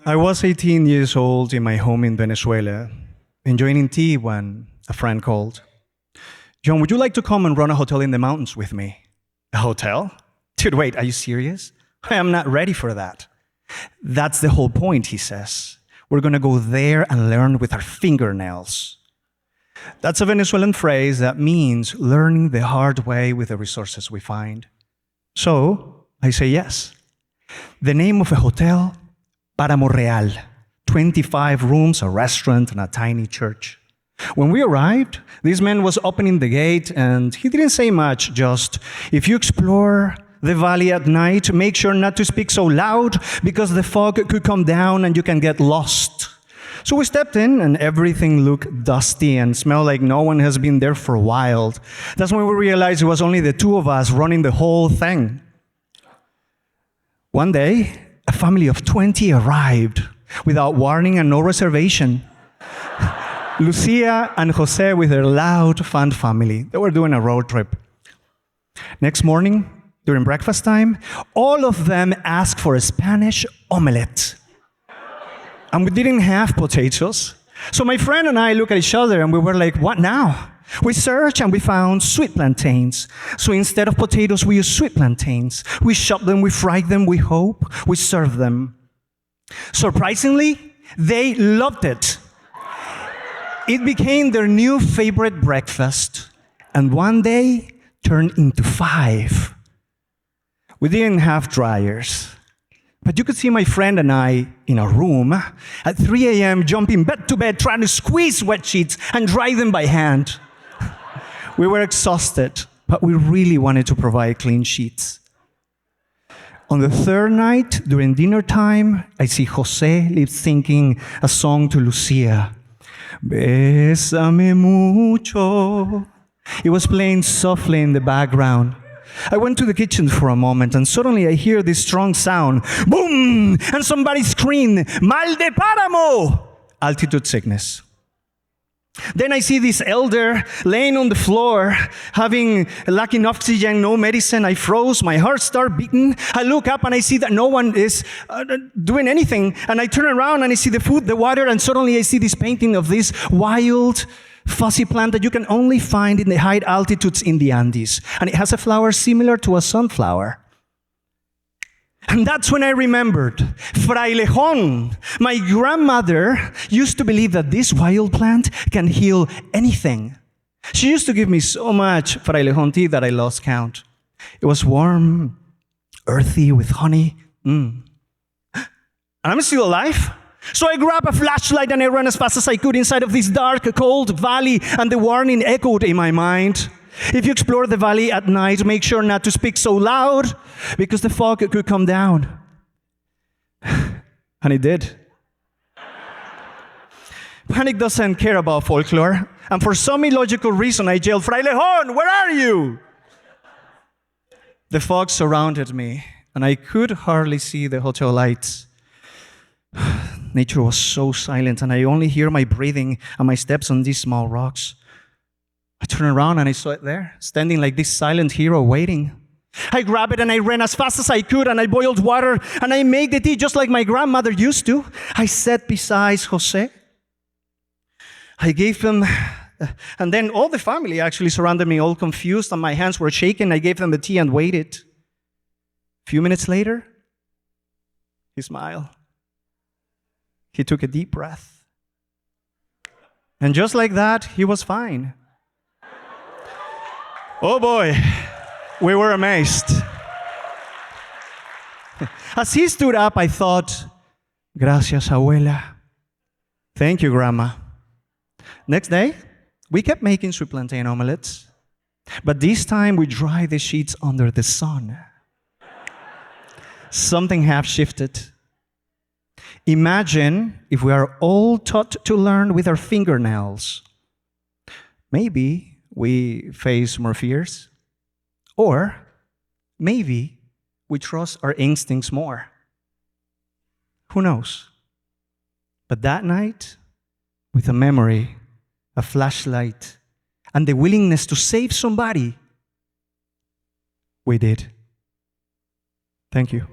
I was 18 years old in my home in Venezuela, enjoying tea when a friend called. John, would you like to come and run a hotel in the mountains with me? A hotel? Dude, wait, are you serious? I am not ready for that. That's the whole point, he says. We're going to go there and learn with our fingernails. That's a Venezuelan phrase that means learning the hard way with the resources we find. So I say yes. The name of a hotel, Páramo Real, 25 rooms, a restaurant, and a tiny church. When we arrived, this man was opening the gate, and he didn't say much, just, if you explore the valley at night, make sure not to speak so loud, because the fog could come down and you can get lost. So we stepped in, and everything looked dusty and smelled like no one has been there for a while. That's when we realized it was only the two of us running the whole thing. One day, a family of 20 arrived without warning and no reservation. Lucia and Jose with their loud, fun family. They were doing a road trip. Next morning, during breakfast time, all of them asked for a Spanish omelette. And we didn't have potatoes. So my friend and I looked at each other and we were like, what now? We searched and we found sweet plantains. So instead of potatoes, we used sweet plantains. We chopped them, we fried them, we hope, we served them. Surprisingly, they loved it. It became their new favorite breakfast, and one day turned into 5. We didn't have dryers, but you could see my friend and I in a room at 3 a.m. jumping bed to bed, trying to squeeze wet sheets and dry them by hand. We were exhausted, but we really wanted to provide clean sheets. On the third night, during dinner time, I see Jose lip syncing a song to Lucia. Bésame mucho. It was playing softly in the background. I went to the kitchen for a moment, and suddenly I hear this strong sound. Boom! And somebody screamed, Mal de páramo! Altitude sickness. Then I see this elder laying on the floor, lacking oxygen, no medicine. I froze, my heart started beating. I look up and I see that no one is doing anything. And I turn around and I see the food, the water, and suddenly I see this painting of this wild, fuzzy plant that you can only find in the high altitudes in the Andes. And it has a flower similar to a sunflower. And that's when I remembered, frailejón. My grandmother used to believe that this wild plant can heal anything. She used to give me so much frailejón tea that I lost count. It was warm, earthy, with honey. And I'm still alive. So I grabbed a flashlight and I ran as fast as I could inside of this dark, cold valley, and the warning echoed in my mind. If you explore the valley at night, make sure not to speak so loud, because the fog could come down. And it did. Panic doesn't care about folklore, and for some illogical reason, I yelled, Frailejón, where are you? The fog surrounded me, and I could hardly see the hotel lights. Nature was so silent, and I only hear my breathing and my steps on these small rocks. I turned around and I saw it there, standing like this silent hero waiting. I grabbed it and I ran as fast as I could, and I boiled water and I made the tea just like my grandmother used to. I sat beside Jose. I gave him, and then all the family actually surrounded me, all confused, and my hands were shaking. I gave them the tea and waited. A few minutes later, he smiled. He took a deep breath. And just like that, he was fine. Oh boy, we were amazed. As he stood up, I thought, gracias, abuela. Thank you, grandma. Next day, we kept making sweet plantain omelettes, but this time we dried the sheets under the sun. Something have shifted. Imagine if we are all taught to learn with our fingernails. Maybe we face more fears, or maybe we trust our instincts more. Who knows? But that night, with a memory, a flashlight, and the willingness to save somebody, we did. Thank you.